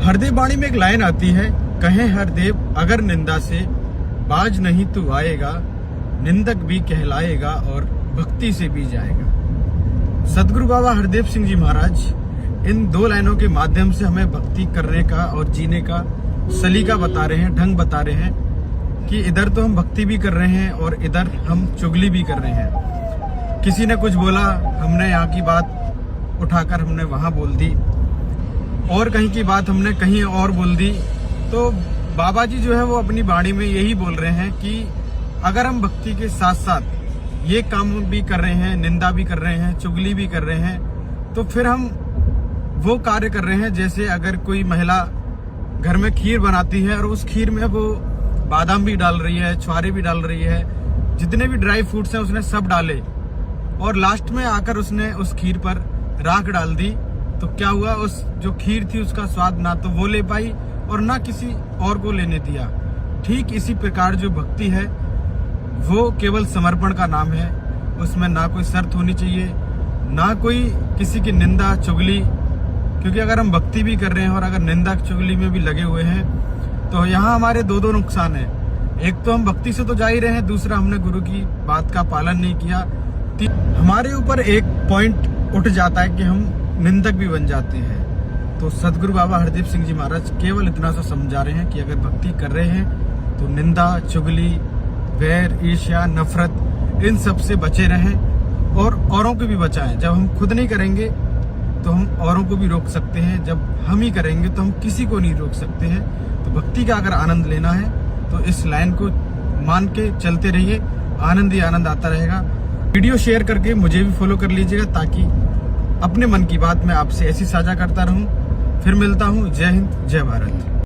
हरदेव वाणी में एक लाइन आती है, कहे हरदेव अगर निंदा से बाज नहीं तू आएगा, निंदक भी कहलाएगा और भक्ति से भी जाएगा। सदगुरु बाबा हरदेव सिंह जी महाराज इन दो लाइनों के माध्यम से हमें भक्ति करने का और जीने का सलीका बता रहे हैं, ढंग बता रहे हैं कि इधर तो हम भक्ति भी कर रहे हैं और इधर हम चुगली भी कर रहे हैं। किसी ने कुछ बोला, हमने यहाँ की बात उठाकर हमने वहां बोल दी, और कहीं की बात हमने कहीं और बोल दी। तो बाबा जी जो है वो अपनी वाणी में यही बोल रहे हैं कि अगर हम भक्ति के साथ साथ ये काम भी कर रहे हैं, निंदा भी कर रहे हैं, चुगली भी कर रहे हैं, तो फिर हम वो कार्य कर रहे हैं जैसे अगर कोई महिला घर में खीर बनाती है और उस खीर में वो बादाम भी डाल रही है, छुआरे भी डाल रही है, जितने भी ड्राई फ्रूट्स हैं उसने सब डाले, और लास्ट में आकर उसने उस खीर पर राख डाल दी। तो क्या हुआ, उस जो खीर थी उसका स्वाद ना तो वो ले पाई और ना किसी और को लेने दिया। ठीक इसी प्रकार जो भक्ति है वो केवल समर्पण का नाम है, उसमें ना कोई शर्त होनी चाहिए, ना कोई किसी की निंदा चुगली। क्योंकि अगर हम भक्ति भी कर रहे हैं और अगर निंदा चुगली में भी लगे हुए हैं तो यहाँ हमारे दो नुकसान है। एक तो हम भक्ति से तो जा ही रहे हैं, दूसरा हमने गुरु की बात का पालन नहीं किया। हमारे ऊपर एक पॉइंट उठ जाता है कि हम निंदक भी बन जाते हैं। तो सदगुरु बाबा हरदेव सिंह जी महाराज केवल इतना सा समझा रहे हैं कि अगर भक्ति कर रहे हैं तो निंदा चुगली, वैर, ईर्ष्या, नफरत, इन सब से बचे रहें और औरों को भी बचाएं। जब हम खुद नहीं करेंगे तो हम औरों को भी रोक सकते हैं, जब हम ही करेंगे तो हम किसी को नहीं रोक सकते हैं। तो भक्ति का अगर आनंद लेना है तो इस लाइन को मान के चलते रहिए, आनंद ही आनंद आता रहेगा। वीडियो शेयर करके मुझे भी फॉलो कर लीजिएगा ताकि अपने मन की बात मैं आपसे ऐसी साझा करता रहूं। फिर मिलता हूं। जय हिंद, जय भारत।